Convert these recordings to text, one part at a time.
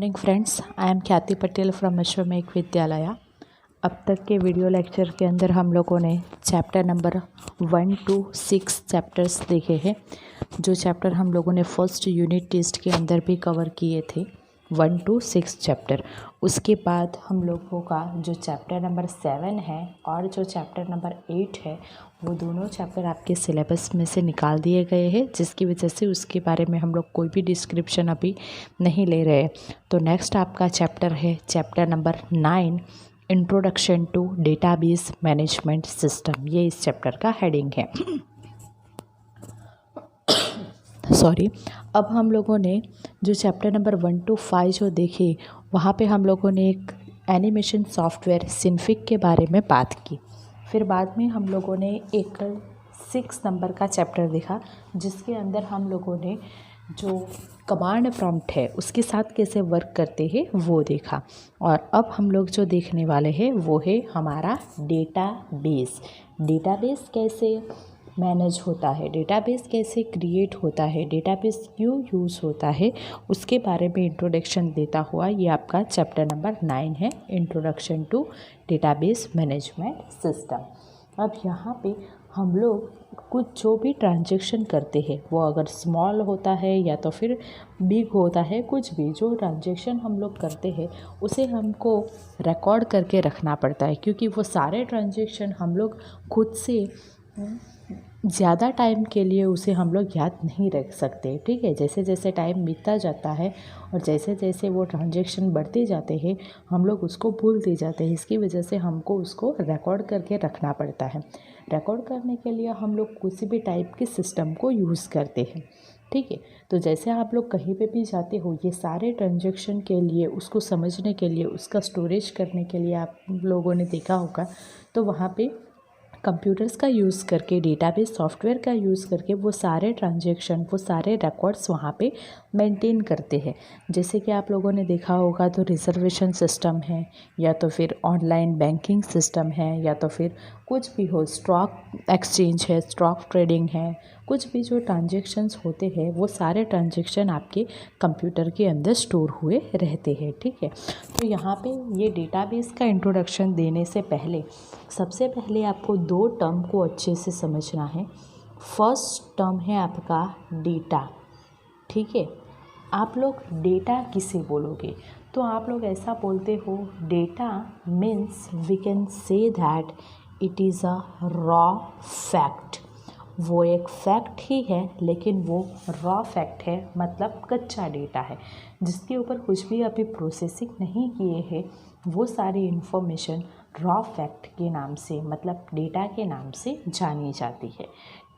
Morning friends, I am ख्याति Patel from अश्वमेघ विद्यालय। अब तक के वीडियो लेक्चर के अंदर हम लोगों ने चैप्टर नंबर 1 to 6 चैप्टर्स देखे हैं। जो चैप्टर हम लोगों ने फर्स्ट यूनिट टेस्ट के अंदर भी कवर किए थे 1 to 6 चैप्टर। उसके बाद हम लोगों का जो चैप्टर नंबर 7 है और जो चैप्टर नंबर 8 है वो दोनों चैप्टर आपके सिलेबस में से निकाल दिए गए हैं, जिसकी वजह से उसके बारे में हम लोग कोई भी डिस्क्रिप्शन अभी नहीं ले रहे। तो नेक्स्ट आपका चैप्टर है chapter number 9, introduction to database management system. ये इस चैप्टर का हेडिंग है। सॉरी। अब हम लोगों ने जो चैप्टर नंबर 1 to 5 जो देखे, वहाँ पे हम लोगों ने एक एनिमेशन सॉफ्टवेयर सिनफिक के बारे में बात की। फिर बाद में हम लोगों ने एक 6 नंबर का चैप्टर देखा, जिसके अंदर हम लोगों ने जो कमांड प्रॉम्प्ट है उसके साथ कैसे वर्क करते हैं वो देखा। और अब हम लोग जो देखने वाले हैं वो है हमारा डेटाबेस। डेटाबेस कैसे मैनेज होता है, डेटाबेस कैसे क्रिएट होता है, डेटाबेस क्यों यूज़ होता है, उसके बारे में इंट्रोडक्शन देता हुआ ये आपका चैप्टर नंबर 9 है, introduction to database management system. अब यहाँ पे हम लोग कुछ जो भी ट्रांजैक्शन करते हैं वो अगर स्मॉल होता है या तो फिर बिग होता है, कुछ भी जो ट्रांजैक्शन हम लोग करते हैं उसे हमको रिकॉर्ड करके रखना पड़ता है, क्योंकि वो सारे ट्रांजैक्शन हम लोग खुद से ज़्यादा टाइम के लिए उसे हम लोग याद नहीं रख सकते। ठीक है, जैसे जैसे टाइम बीतता जाता है और जैसे जैसे वो ट्रांजैक्शन बढ़ते जाते हैं हम लोग उसको भूलते जाते हैं। इसकी वजह से हमको उसको रिकॉर्ड करके रखना पड़ता है। रिकॉर्ड करने के लिए हम लोग किसी भी टाइप के सिस्टम को यूज़ करते हैं। ठीक है, तो जैसे आप लोग कहीं पे भी जाते हो, ये सारे ट्रांजैक्शन के लिए, उसको समझने के लिए, उसका स्टोरेज करने के लिए आप लोगों ने देखा होगा, तो वहाँ पे कंप्यूटर्स का यूज़ करके, डेटाबेस सॉफ्टवेयर का यूज़ करके वो सारे ट्रांजैक्शन, वो सारे रिकॉर्ड्स वहाँ पे मेंटेन करते हैं। जैसे कि आप लोगों ने देखा होगा तो रिजर्वेशन सिस्टम है, या तो फिर ऑनलाइन बैंकिंग सिस्टम है, या तो फिर कुछ भी हो, स्टॉक एक्सचेंज है, स्टॉक ट्रेडिंग है, कुछ भी जो ट्रांजैक्शंस होते हैं वो सारे ट्रांजैक्शन आपके कंप्यूटर के अंदर स्टोर हुए रहते हैं। ठीक है, तो यहाँ पे ये डेटाबेस का इंट्रोडक्शन देने से पहले सबसे पहले आपको 2 टर्म को अच्छे से समझना है। फर्स्ट टर्म है आपका डेटा। ठीक है, आप लोग डेटा किसे बोलोगे, तो आप लोग ऐसा बोलते हो, data means we can say that it is a raw fact. वो एक फैक्ट ही है, लेकिन वो रॉ फैक्ट है, मतलब कच्चा डेटा है, जिसके ऊपर कुछ भी अभी प्रोसेसिंग नहीं किए हैं। वो सारी इन्फॉर्मेशन रॉ फैक्ट के नाम से, मतलब डेटा के नाम से जानी जाती है।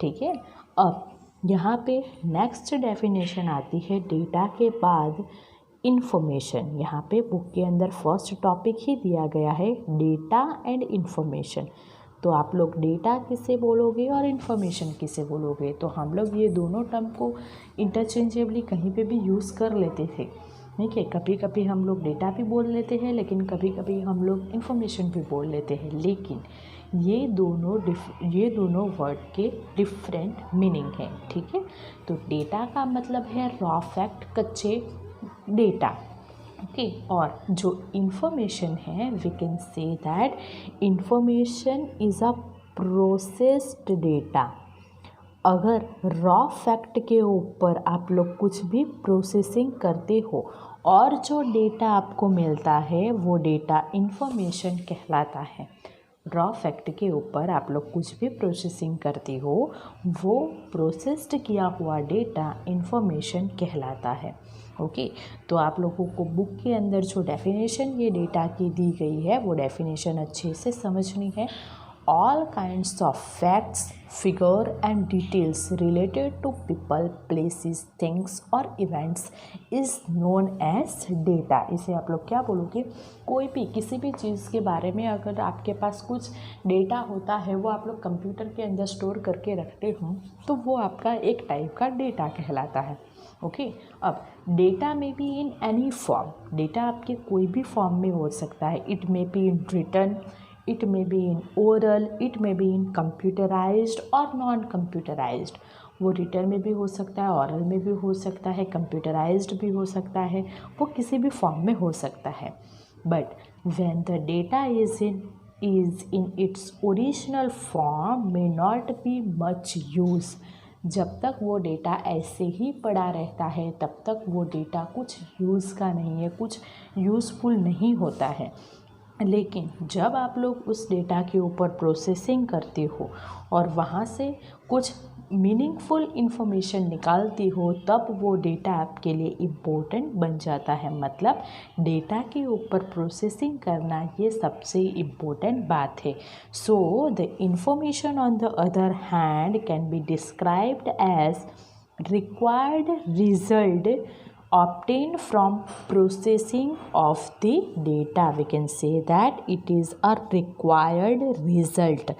ठीक है, अब यहाँ पे नेक्स्ट डेफिनेशन आती है डेटा के बाद इन्फॉर्मेशन। यहाँ पे बुक के अंदर फर्स्ट टॉपिक ही दिया गया है, डेटा एंड इन्फॉर्मेशन। तो आप लोग डेटा किसे बोलोगे और इन्फॉर्मेशन किसे बोलोगे, तो हम लोग ये दोनों टर्म को इंटरचेंजेबली कहीं पे भी यूज़ कर लेते थे। ठीक है, कभी कभी हम लोग डेटा भी बोल लेते हैं, लेकिन कभी कभी हम लोग इन्फॉर्मेशन भी बोल लेते हैं। लेकिन ये दोनों वर्ड के डिफरेंट मीनिंग हैं। ठीक है, तो डेटा का मतलब है रॉ फैक्ट, कच्चे डेटा। ओके, और जो इन्फॉर्मेशन है, we can say that information is a processed data. अगर रॉ फैक्ट के ऊपर आप लोग कुछ भी प्रोसेसिंग करते हो और जो डेटा आपको मिलता है वो डेटा इन्फॉर्मेशन कहलाता है। रॉ फैक्ट के ऊपर आप लोग कुछ भी प्रोसेसिंग करते हो, वो प्रोसेस्ड किया हुआ डेटा इन्फॉर्मेशन कहलाता है। ओके, तो आप लोगों को बुक के अंदर जो डेफिनेशन ये डेटा की दी गई है वो डेफिनेशन अच्छे से समझनी है। All kinds of facts, figure and details related to people, places, things और events is known as data. इसे आप लोग क्या बोलोगे, कोई भी किसी भी चीज़ के बारे में अगर आपके पास कुछ डेटा होता है, वो आप लोग कंप्यूटर के अंदर स्टोर करके रखते हो, तो वो आपका एक टाइप का डेटा कहलाता है। ओके, अब डेटा में be in any form, data आपके कोई भी फॉर्म में हो सकता है। It may be in written, it may be in oral, it may be in computerized or non computerized। वो रिटन में भी हो सकता है, ऑरल में भी हो सकता है, कंप्यूटराइज्ड भी हो सकता है, वो किसी भी फॉर्म में हो सकता है। But when the data is in its original form may not be much use, जब तक वो डेटा ऐसे ही पड़ा रहता है तब तक वो डेटा कुछ यूज़ का नहीं है, कुछ यूज़फुल नहीं होता है। लेकिन जब आप लोग उस डेटा के ऊपर प्रोसेसिंग करते हो और वहाँ से कुछ मीनिंगफुल इन्फॉर्मेशन निकालती हो, तब वो डेटा आपके लिए इम्पोर्टेंट बन जाता है। मतलब डेटा के ऊपर प्रोसेसिंग करना ये सबसे इम्पोर्टेंट बात है। So the information on the other hand can be described as required result obtained from processing of the data. We can say that it is a required result.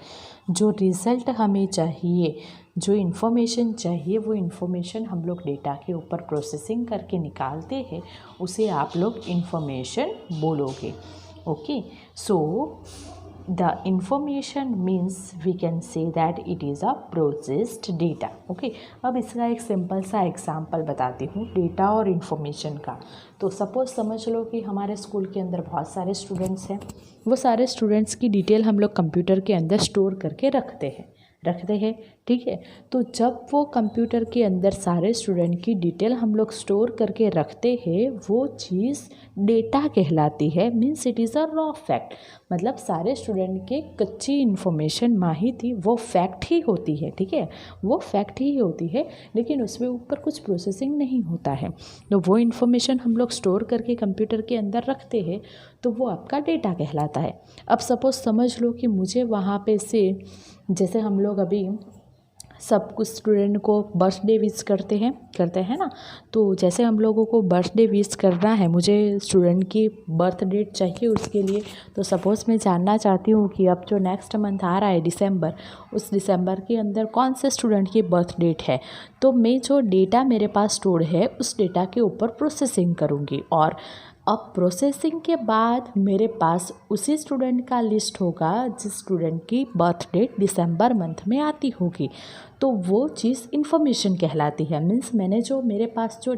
जो result हमें चाहिए, जो information चाहिए, वो information हम लोग data के ऊपर प्रोसेसिंग करके निकालते हैं, उसे आप लोग इन्फॉर्मेशन बोलोगे। Okay, so the information means we can say that it is a processed data. Okay, अब इसका एक सिंपल सा एग्जांपल बताती हूँ डेटा और इन्फॉर्मेशन का। तो सपोज़ समझ लो कि हमारे स्कूल के अंदर बहुत सारे स्टूडेंट्स हैं, वो सारे स्टूडेंट्स की डिटेल हम लोग कंप्यूटर के अंदर स्टोर करके रखते हैं, ठीक है। तो जब वो कंप्यूटर के अंदर सारे स्टूडेंट की डिटेल हम लोग स्टोर करके रखते हैं, वो चीज़ डेटा कहलाती है। Means it is a raw fact. मतलब सारे स्टूडेंट के कच्ची इन्फॉर्मेशन माही थी, वो फैक्ट ही होती है, ठीक है, वो फैक्ट ही होती है, लेकिन उसमें ऊपर कुछ प्रोसेसिंग नहीं होता है। तो वो इन्फॉर्मेशन हम लोग स्टोर करके कंप्यूटर के अंदर रखते हैं, तो वो आपका डेटा कहलाता है। अब सपोज़ समझ लो कि मुझे वहाँ पे से, जैसे हम लोग अभी सब कुछ स्टूडेंट को बर्थडे विश करते हैं ना, तो जैसे हम लोगों को बर्थडे विश करना है, मुझे स्टूडेंट की बर्थ डेट चाहिए उसके लिए। तो सपोज़ मैं जानना चाहती हूँ कि अब जो नेक्स्ट मंथ आ रहा है दिसंबर, उस दिसंबर के अंदर कौन से स्टूडेंट की बर्थ डेट है, तो मैं जो डेटा मेरे पास स्टोर है उस डेटा के ऊपर प्रोसेसिंग करूँगी। और अब प्रोसेसिंग के बाद मेरे पास उसी स्टूडेंट का लिस्ट होगा जिस स्टूडेंट की बर्थ डेट दिसंबर मंथ में आती होगी। तो वो चीज़ इन्फॉर्मेशन कहलाती है। मीन्स मैंने जो मेरे पास जो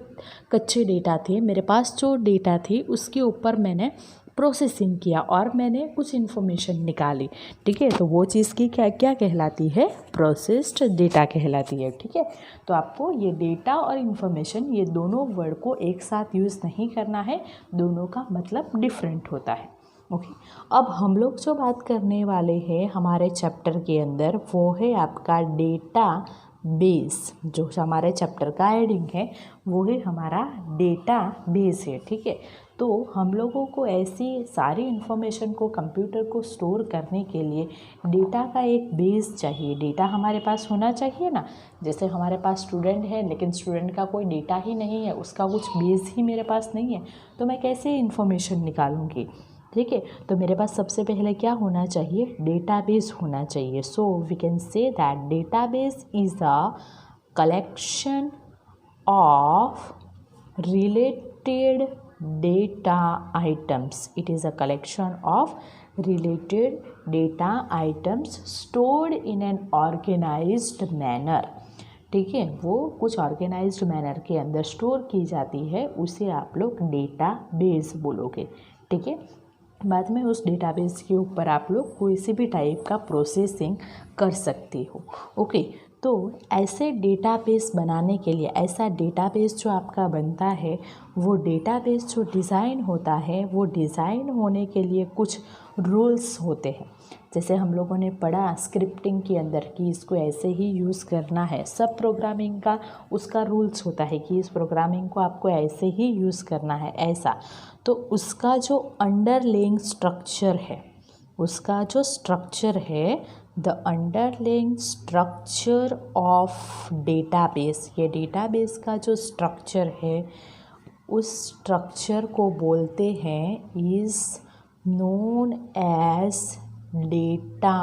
कच्चे डेटा थे, मेरे पास जो डेटा थी उसके ऊपर मैंने प्रोसेसिंग किया और मैंने कुछ इन्फॉर्मेशन निकाली, ठीक है। तो वो चीज़ की क्या क्या कहलाती है, प्रोसेस्ड डेटा कहलाती है, ठीक है। तो आपको ये डेटा और इन्फॉर्मेशन, ये दोनों वर्ड को एक साथ यूज़ नहीं करना है, दोनों का मतलब डिफरेंट होता है। ओके, अब हम लोग जो बात करने वाले हैं हमारे चैप्टर के अंदर, वो है आपका डेटा बेस। जो हमारे चैप्टर का हेडिंग है वो है हमारा डेटा बेस है, ठीक है। तो हम लोगों को ऐसी सारी इन्फॉर्मेशन को, कंप्यूटर को स्टोर करने के लिए डेटा का एक बेस चाहिए। डेटा हमारे पास होना चाहिए ना। जैसे हमारे पास स्टूडेंट है लेकिन स्टूडेंट का कोई डेटा ही नहीं है, उसका कुछ बेस ही मेरे पास नहीं है, तो मैं कैसे इन्फॉर्मेशन निकालूंगी, ठीक है। तो मेरे पास सबसे पहले क्या होना चाहिए, डेटाबेस होना चाहिए। So we can say that database is a collection of related data items. It is a collection of related data items stored in an organized manner. ठीक है, वो कुछ ऑर्गेनाइज्ड मैनर के अंदर स्टोर की जाती है, उसे आप लोग डेटा बेस बोलोगे, ठीक है। बाद में उस डेटाबेस के ऊपर आप लोग कोई सी भी टाइप का प्रोसेसिंग कर सकते हो। ओके, तो ऐसे डेटाबेस बनाने के लिए, ऐसा डेटाबेस जो आपका बनता है, वो डेटाबेस जो डिज़ाइन होता है, वो डिज़ाइन होने के लिए कुछ रूल्स होते हैं। जैसे हम लोगों ने पढ़ा स्क्रिप्टिंग के अंदर कि इसको ऐसे ही यूज़ करना है। सब प्रोग्रामिंग का उसका रूल्स होता है कि इस प्रोग्रामिंग को आपको ऐसे ही यूज़ करना है, ऐसा। तो उसका जो अंडरलेइंग स्ट्रक्चर है, उसका जो स्ट्रक्चर है, the underlying structure of database, ये डेटाबेस का जो स्ट्रक्चर है, उस स्ट्रक्चर को बोलते हैं is known as data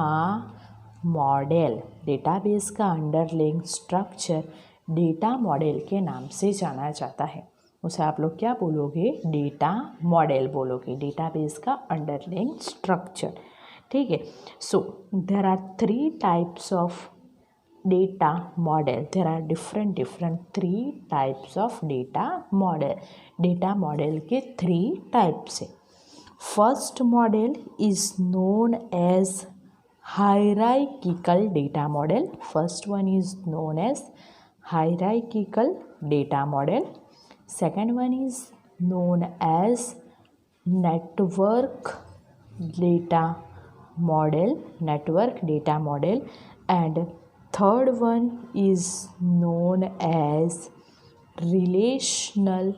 model. Database का अंडरलेइंग स्ट्रक्चर डेटा मॉडल के नाम से जाना जाता है। उसे आप लोग क्या बोलोगे, डेटा मॉडल बोलोगे, डेटाबेस का अंडरलाइंग स्ट्रक्चर, ठीक है। So there are 3 types of data model. There are different three types of data model. Data model के three types है. First model is known as hierarchical data model. First one is known as hierarchical data model. Second one is known as network data model. And third one is known as relational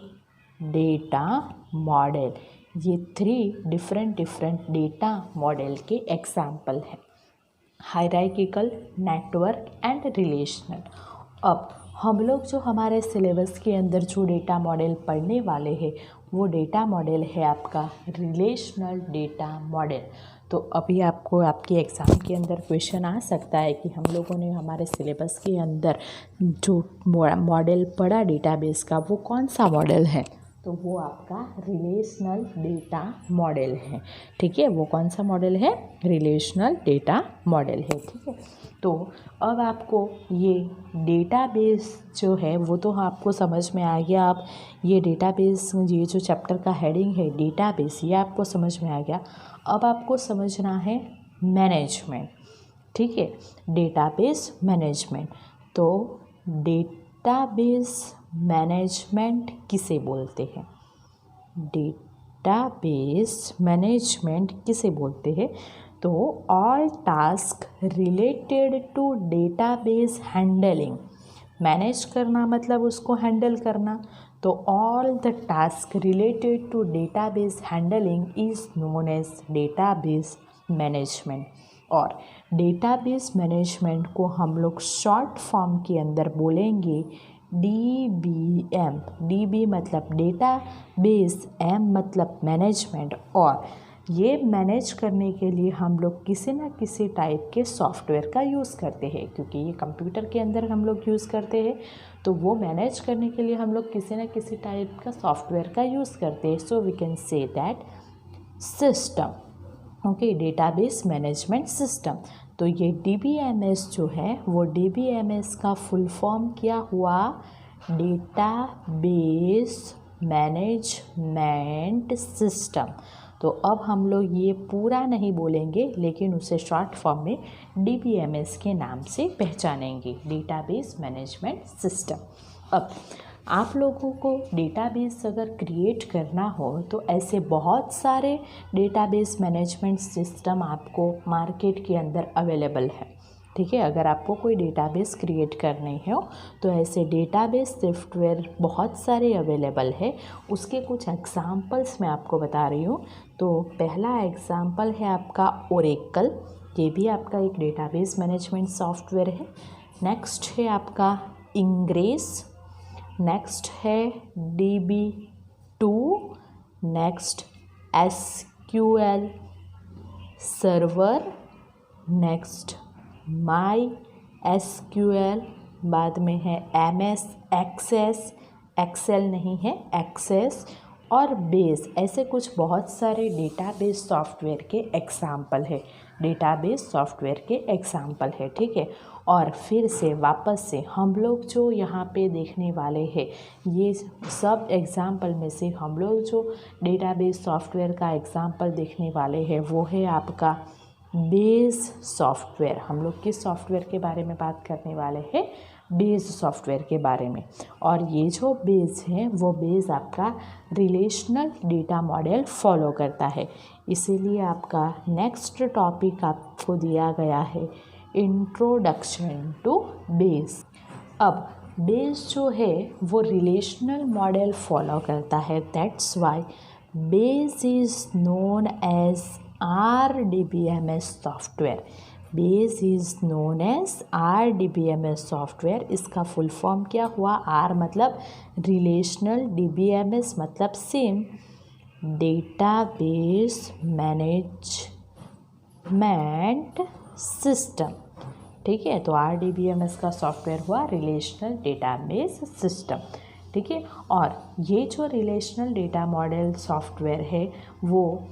data model. ये three different data model के example हैं, hierarchical, network and relational. अब हम लोग जो हमारे syllabus के अंदर जो डेटा मॉडल पढ़ने वाले हैं वो डेटा मॉडल है आपका रिलेशनल डेटा मॉडल. तो अभी आपको आपके एग्ज़ाम के अंदर क्वेश्चन आ सकता है कि हम लोगों ने हमारे सिलेबस के अंदर जो मॉडल पढ़ा डेटाबेस का वो कौन सा मॉडल है, तो वो आपका रिलेशनल डेटा मॉडल है. ठीक है, वो कौन सा मॉडल है, रिलेशनल डेटा मॉडल है. ठीक है, तो अब आपको ये डेटाबेस जो है वो तो आपको समझ में आ गया. अब ये डेटाबेस, ये जो चैप्टर का हेडिंग है डेटाबेस, ये आपको समझ में आ गया. अब आपको समझना है मैनेजमेंट. ठीक है, डेटाबेस मैनेजमेंट. तो डेटाबेस मैनेजमेंट किसे बोलते हैं, डेटाबेस मैनेजमेंट किसे बोलते हैं, तो all task related to database handling. Manage करना मतलब उसको हैंडल करना. तो all the task related to database handling is known as database management. और डेटाबेस मैनेजमेंट को हम लोग शॉर्ट फॉर्म के अंदर बोलेंगे DBM. DB मतलब डेटाबेस, M मतलब मैनेजमेंट. और ये मैनेज करने के लिए हम लोग किसी न किसी टाइप के सॉफ्टवेयर का यूज़ करते हैं, क्योंकि ये कंप्यूटर के अंदर हम लोग यूज़ करते हैं. तो वो मैनेज करने के लिए हम लोग किसी न किसी टाइप का सॉफ्टवेयर का यूज़ करते हैं. So we can say that system. Okay, database management system. तो ये DBMS जो है वो DBMS का फुल फॉर्म क्या हुआ, डेटाबेस मैनेजमेंट सिस्टम. तो अब हम लोग ये पूरा नहीं बोलेंगे, लेकिन उसे शॉर्ट फॉर्म में DBMS के नाम से पहचानेंगे, डेटाबेस मैनेजमेंट सिस्टम. अब आप लोगों को डेटाबेस अगर क्रिएट करना हो तो ऐसे बहुत सारे डेटाबेस मैनेजमेंट सिस्टम आपको मार्केट के अंदर अवेलेबल है. ठीक है, अगर आपको कोई डेटाबेस क्रिएट करने हो तो ऐसे डेटाबेस सॉफ्टवेयर बहुत सारे अवेलेबल है. उसके कुछ एग्जांपल्स मैं आपको बता रही हूँ. तो पहला एग्जांपल है आपका ओरेकल. ये भी आपका एक डेटाबेस मैनेजमेंट सॉफ्टवेयर है. नेक्स्ट है आपका इंग्रेस. नेक्स्ट है DB2. Next SQL server. Next MySQL. बाद में है MS Access, एक्सेल नहीं है एक्सेस, और बेस. ऐसे कुछ बहुत सारे डेटाबेस सॉफ्टवेयर के एग्जाम्पल है, डेटाबेस सॉफ्टवेयर के एग्जाम्पल है. ठीक है, और फिर से वापस से हम लोग जो यहाँ पे देखने वाले हैं ये सब एग्जाम्पल में से हम लोग जो डेटाबेस सॉफ्टवेयर का एग्जाम्पल देखने वाले हैं वो है आपका बेस सॉफ्टवेयर. हम लोग किस सॉफ्टवेयर के बारे में बात करने वाले हैं, बेस सॉफ्टवेयर के बारे में. और ये जो बेस है वो बेस आपका रिलेशनल डेटा मॉडल फॉलो करता है. इसीलिए आपका नेक्स्ट टॉपिक आपको दिया गया है इंट्रोडक्शन टू बेस. अब बेस जो है वो रिलेशनल मॉडल फॉलो करता है. That's why base is known as RDBMS software. Base is known as RDBMS software. इसका फुल फॉर्म क्या हुआ, R मतलब रिलेशनल, DBMS मतलब सेम, डेटाबेस मैनेजमेंट सिस्टम. ठीक है, तो RDBMS का सॉफ्टवेयर हुआ रिलेशनल डेटाबेस सिस्टम. ठीक है, और ये जो रिलेशनल डेटा मॉडल सॉफ्टवेयर है वो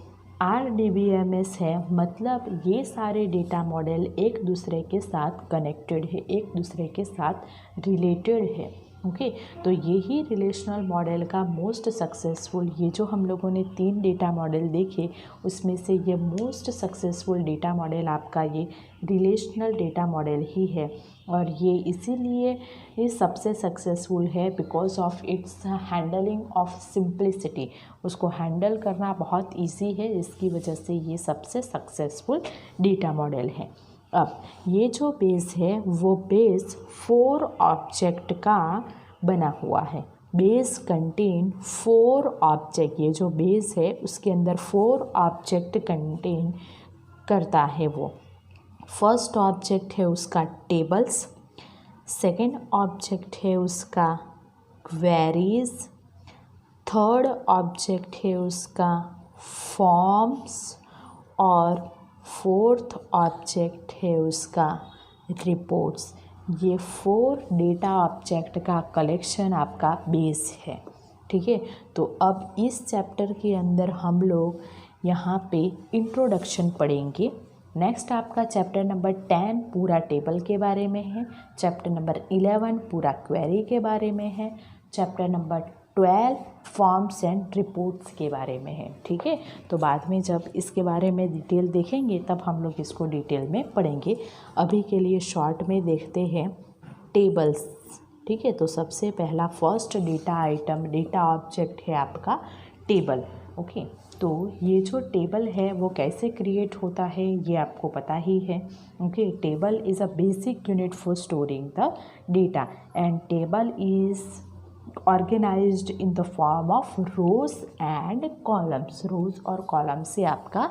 RDBMS है, मतलब ये सारे डेटा मॉडल एक दूसरे के साथ कनेक्टेड है, एक दूसरे के साथ रिलेटेड है। ओके तो यही रिलेशनल मॉडल का मोस्ट सक्सेसफुल, ये जो हम लोगों ने 3 डेटा मॉडल देखे उसमें से ये मोस्ट सक्सेसफुल डेटा मॉडल आपका ये रिलेशनल डेटा मॉडल ही है। और ये इसीलिए ये सबसे सक्सेसफुल है because of its handling of simplicity, उसको हैंडल करना बहुत इजी है, इसकी वजह से ये सबसे सक्सेसफुल डेटा मॉडल है। अब ये जो बेस है वो बेस 4 ऑब्जेक्ट का बना हुआ है। बेस कंटेन 4 ऑब्जेक्ट, ये जो बेस है उसके अंदर 4 ऑब्जेक्ट कंटेन करता है। वो फर्स्ट ऑब्जेक्ट है उसका टेबल्स, सेकंड ऑब्जेक्ट है उसका क्वेरीज, थर्ड ऑब्जेक्ट है उसका फॉर्म्स और फोर्थ ऑब्जेक्ट है उसका रिपोर्ट्स। ये 4 डेटा ऑब्जेक्ट का कलेक्शन आपका बेस है। ठीक है, तो अब इस चैप्टर के अंदर हम लोग यहाँ पे इंट्रोडक्शन पढ़ेंगे। नेक्स्ट आपका चैप्टर नंबर 10 पूरा टेबल के बारे में है, चैप्टर नंबर 11 पूरा क्वेरी के बारे में है, chapter number 12 forms and reports के बारे में है। ठीक है, तो बाद में जब इसके बारे में डिटेल देखेंगे तब हम लोग इसको डिटेल में पढ़ेंगे। अभी के लिए शॉर्ट में देखते हैं टेबल्स। ठीक है, तो सबसे पहला first data item, data object है आपका टेबल। ओके, तो ये जो टेबल है वो कैसे क्रिएट होता है ये आपको पता ही है। Okay, table is a basic unit for storing the data and table is organised in the form of rows and columns. Rows और कॉलम से आपका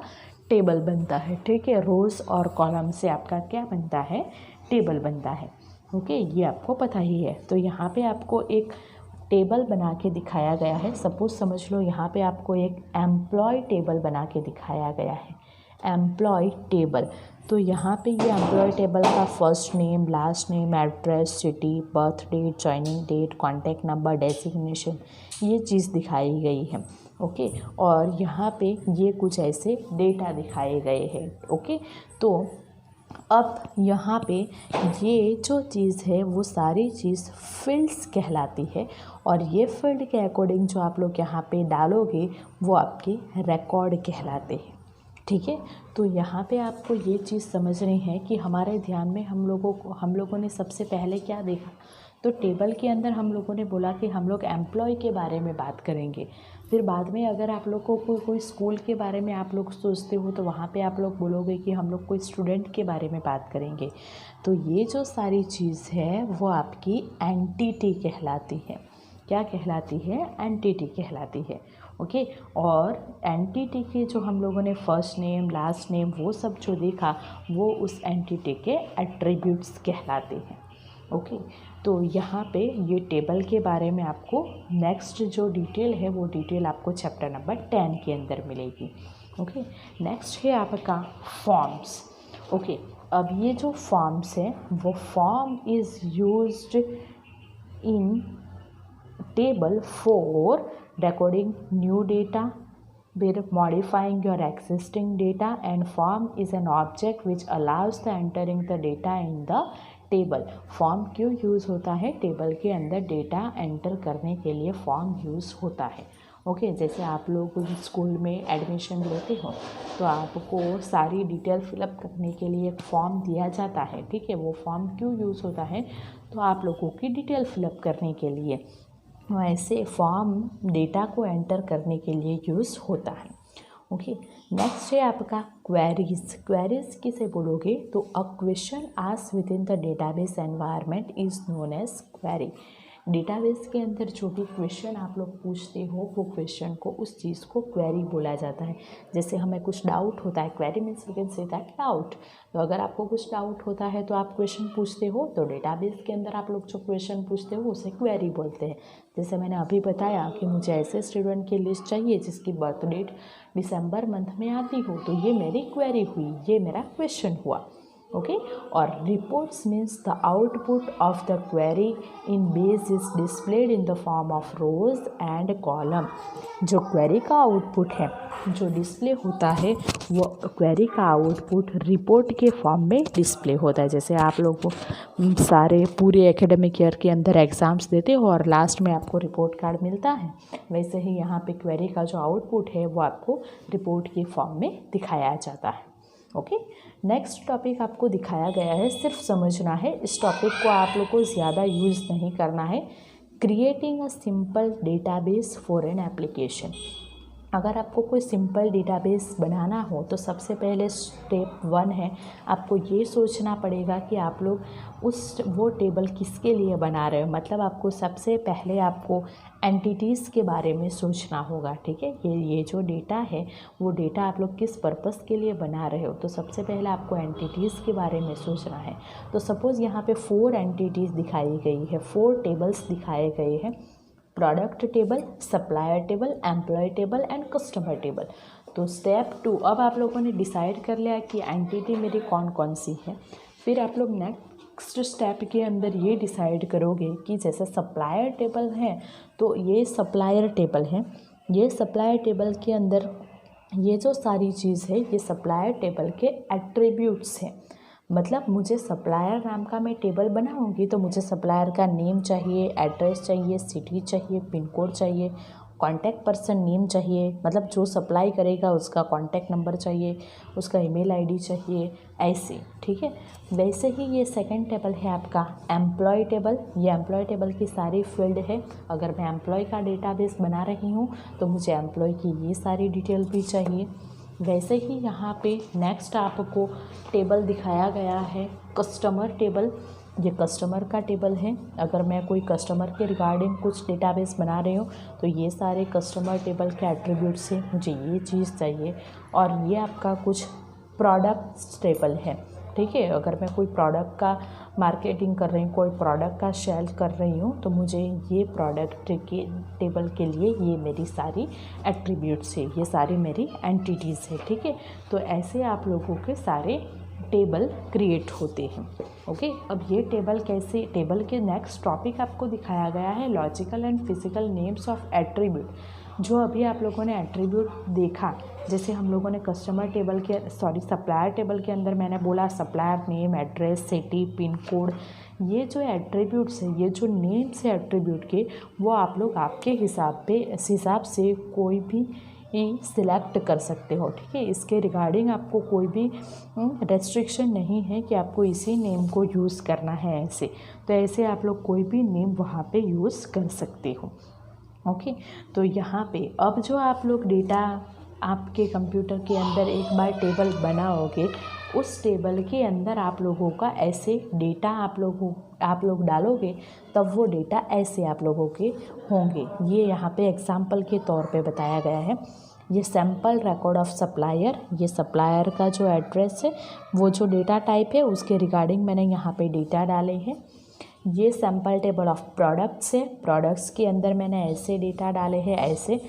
टेबल बनता है। ठीक है, रोज और कॉलम से आपका क्या बनता है, टेबल बनता है। ओके, ये आपको पता ही है। तो यहाँ पे आपको एक टेबल बना के दिखाया गया है। सपोज समझ लो यहाँ पे आपको एक एम्प्लॉय टेबल बना के दिखाया गया है, एम्प्लॉय टेबल। तो यहाँ पे ये एम्प्लॉय टेबल का first name, last name, address, city, birth date, joining date, contact number, designation, ये चीज़ दिखाई गई है। ओके, और यहाँ पे ये कुछ ऐसे डेटा दिखाए गए हैं। ओके, तो अब यहाँ पे ये जो चीज़ है वो सारी चीज़ फील्ड्स कहलाती है और ये फील्ड के अकॉर्डिंग जो आप लोग यहाँ पे डालोगे वो आपके रिकॉर्ड कहलाते हैं। ठीक है, तो यहाँ पे आपको ये चीज़ समझनी है कि हमारे ध्यान में हम लोगों ने सबसे पहले क्या देखा, तो टेबल के अंदर हम लोगों ने बोला कि हम लोग एम्प्लॉय के बारे में बात करेंगे। फिर बाद में अगर आप लोग को कोई स्कूल के बारे में आप लोग सोचते हो तो वहाँ पे आप लोग बोलोगे कि हम लोग कोई स्टूडेंट के बारे में बात करेंगे। तो ये जो सारी चीज़ है वो आपकी एंटिटी कहलाती है। क्या कहलाती है, एंटिटी कहलाती है। ओके, और एंटिटी के जो हम लोगों ने फर्स्ट नेम, लास्ट नेम वो सब जो देखा वो उस एंटिटी के एट्रीब्यूट्स कहलाते हैं। ओके, तो यहाँ पे ये टेबल के बारे में आपको नेक्स्ट जो डिटेल है वो डिटेल आपको चैप्टर नंबर 10 के अंदर मिलेगी। ओके, नेक्स्ट है आपका फॉर्म्स। ओके, अब ये जो फॉर्म्स है वो form is used in table for recording new data, we're modifying your existing data, and form is an object which allows the entering the data in the table. Form क्यों use होता है, table के अंदर data enter करने के लिए form use होता है। ओके, जैसे आप लोग स्कूल में एडमिशन लेते हो तो आपको सारी डिटेल फिलअप करने के लिए एक फॉर्म दिया जाता है। ठीक है, वो फॉर्म क्यों यूज़ होता है, तो आप लोगों की डिटेल फिलअप करने के लिए, वैसे फॉर्म डेटा को एंटर करने के लिए यूज़ होता है। ओके, नेक्स्ट है आपका क्वेरीज। क्वेरीज किसे बोलोगे, तो a question asked within the database environment is known as query. Database के अंदर जो भी क्वेश्चन आप लोग पूछते हो वो क्वेश्चन को, उस चीज़ को क्वेरी बोला जाता है। जैसे हमें कुछ डाउट होता है, query means we can say that doubt. तो अगर आपको कुछ डाउट होता है तो आप क्वेश्चन पूछते हो, तो डेटाबेस के अंदर आप लोग जो क्वेश्चन पूछते हो उसे क्वेरी बोलते हैं। जैसे मैंने अभी बताया कि मुझे ऐसे स्टूडेंट की लिस्ट चाहिए जिसकी बर्थ डेट दिसंबर मंथ में आती हो, तो ये मेरी क्वेरी हुई, ये मेरा क्वेश्चन हुआ। ओके। और reports means the output of the query in base is displayed in the form of rows and column. जो क्वेरी का आउटपुट है, जो डिस्प्ले होता है, वो क्वेरी का आउटपुट रिपोर्ट के फॉर्म में डिस्प्ले होता है। जैसे आप लोग को सारे पूरे एकेडमिक ईयर के अंदर एग्ज़ाम्स देते हो और लास्ट में आपको रिपोर्ट कार्ड मिलता है, वैसे ही यहाँ पे क्वेरी का जो आउटपुट है वो आपको रिपोर्ट के फॉर्म में दिखाया जाता है। ओके। नेक्स्ट टॉपिक आपको दिखाया गया है, सिर्फ समझना है, इस टॉपिक को आप लोग को ज़्यादा यूज़ नहीं करना है। Creating a simple database for an application. अगर आपको कोई सिंपल डेटाबेस बनाना हो तो सबसे पहले स्टेप 1 है, आपको ये सोचना पड़ेगा कि आप लोग वो टेबल किसके लिए बना रहे हो। मतलब आपको सबसे पहले आपको एंटिटीज़ के बारे में सोचना होगा, ठीक है। ये जो डेटा है वो डेटा आप लोग किस पर्पस के लिए बना रहे हो, तो सबसे पहले आपको एंटिटीज़ के बारे में सोचना है। तो सपोज़ यहाँ पे 4 एंटिटीज़ दिखाई गई है, 4 टेबल्स दिखाए गए हैं, product table, supplier table, employee table and customer table. तो स्टेप 2, अब आप लोगों ने डिसाइड कर लिया कि एंटिटी मेरी कौन कौन सी है। फिर आप लोग नेक्स्ट स्टेप के अंदर ये डिसाइड करोगे कि जैसे सप्लायर टेबल है तो ये सप्लायर टेबल है, ये सप्लायर टेबल के अंदर ये जो सारी चीज़ है ये सप्लायर टेबल के एट्रीब्यूट्स हैं। मतलब मुझे सप्लायर नाम का मैं टेबल बनाऊंगी तो मुझे सप्लायर का नेम चाहिए, एड्रेस चाहिए, सिटी चाहिए, पिन कोड चाहिए, कॉन्टैक्ट पर्सन नेम चाहिए, मतलब जो सप्लाई करेगा उसका कॉन्टैक्ट नंबर चाहिए, उसका ईमेल आईडी चाहिए, ऐसे, ठीक है। वैसे ही ये सेकंड टेबल है आपका एम्प्लॉय टेबल। ये एम्प्लॉय टेबल की सारी फील्ड है। अगर मैं एम्प्लॉय का डेटाबेस बना रही हूँ तो मुझे एम्प्लॉय की ये सारी डिटेल भी चाहिए। वैसे ही यहाँ पे नेक्स्ट आपको टेबल दिखाया गया है कस्टमर टेबल। ये कस्टमर का टेबल है। अगर मैं कोई कस्टमर के रिगार्डिंग कुछ डेटाबेस बना रही हूँ तो ये सारे कस्टमर टेबल के एट्रीब्यूट्स से मुझे ये चीज़ चाहिए। और ये आपका कुछ प्रोडक्ट्स टेबल है, ठीक है। अगर मैं कोई प्रोडक्ट का मार्केटिंग कर रही हूँ, कोई प्रोडक्ट का सेल कर रही हूँ तो मुझे ये प्रोडक्ट के टेबल के लिए ये मेरी सारी एट्रीब्यूट्स है, ये सारी मेरी एंटिटीज़ है, ठीक है। तो ऐसे आप लोगों के सारे टेबल क्रिएट होते हैं। ओके। अब ये टेबल कैसे, टेबल के नेक्स्ट टॉपिक आपको दिखाया गया है logical and physical names of attribute. जो अभी आप लोगों ने एट्रीब्यूट देखा, जैसे हम लोगों ने कस्टमर टेबल के सप्लायर टेबल के अंदर मैंने बोला supplier name, address, city, pin code, ये जो एट्रीब्यूट्स है, ये जो नेम्स है एट्रीब्यूट के, वो आप लोग आपके हिसाब से कोई भी सिलेक्ट कर सकते हो, ठीक है। इसके रिगार्डिंग आपको कोई भी रेस्ट्रिक्शन नहीं है कि आपको इसी नेम को यूज़ करना है ऐसे। तो ऐसे आप लोग कोई भी नेम वहाँ पे यूज़ कर सकते हो। ओके। तो यहाँ पे अब जो आप लोग डेटा आपके कंप्यूटर के अंदर एक बार टेबल बनाओगे, उस टेबल के अंदर आप लोगों का ऐसे डेटा आप लोग डालोगे, तब वो डेटा ऐसे आप लोगों के होंगे। ये यहाँ पे एग्जाम्पल के तौर पे बताया गया है। ये सैम्पल रिकॉर्ड ऑफ सप्लायर, ये सप्लायर का जो एड्रेस है, वो जो डेटा टाइप है उसके रिगार्डिंग मैंने यहाँ पे डेटा डाले हैं। ये सैम्पल टेबल ऑफ प्रोडक्ट्स है, प्रोडक्ट्स के अंदर मैंने ऐसे डेटा डाले हैं ऐसे।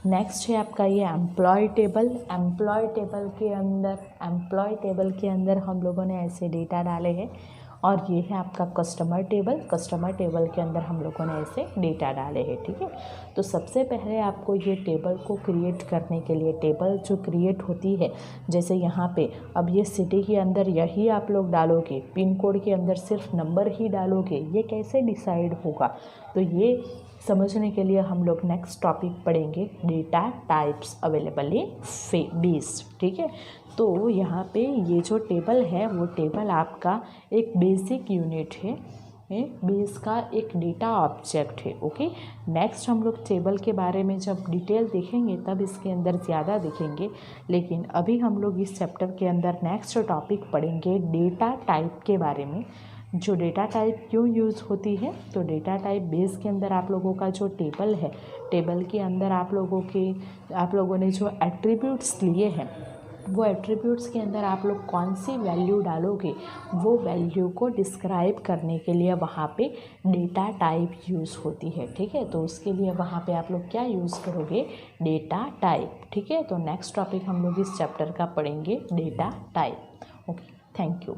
नेक्स्ट है आपका ये एम्प्लॉय टेबल। एम्प्लॉय टेबल के अंदर हम लोगों ने ऐसे डेटा डाले हैं। और ये है आपका कस्टमर टेबल के अंदर हम लोगों ने ऐसे डेटा डाले हैं, ठीक है। तो सबसे पहले आपको ये टेबल को क्रिएट करने के लिए, टेबल जो क्रिएट होती है, जैसे यहाँ पे अब ये सिटी के अंदर यही आप लोग डालोगे, पिन कोड के अंदर सिर्फ नंबर ही डालोगे, ये कैसे डिसाइड होगा। तो ये समझने के लिए हम लोग नेक्स्ट टॉपिक पढ़ेंगे data types available in base, ठीक है। तो यहाँ पे ये जो टेबल है वो टेबल आपका एक बेसिक यूनिट है, बेस का एक डेटा ऑब्जेक्ट है। ओके। नेक्स्ट हम लोग टेबल के बारे में जब डिटेल देखेंगे तब इसके अंदर ज़्यादा देखेंगे, लेकिन अभी हम लोग इस चैप्टर के अंदर नेक्स्ट टॉपिक पढ़ेंगे डेटा टाइप के बारे में। जो डेटा टाइप क्यों यूज़ होती है, तो डेटा टाइप बेस के अंदर आप लोगों का जो टेबल है, टेबल के अंदर आप लोगों ने जो एट्रीब्यूट्स लिए हैं, वो एट्रीब्यूट्स के अंदर आप लोग कौन सी वैल्यू डालोगे, वो वैल्यू को डिस्क्राइब करने के लिए वहाँ पे डेटा टाइप यूज़ होती है, ठीक है। तो उसके लिए वहाँ पे आप लोग क्या यूज़ करोगे, डेटा टाइप, ठीक है। तो नेक्स्ट टॉपिक हम लोग इस चैप्टर का पढ़ेंगे data type. Okay, thank you.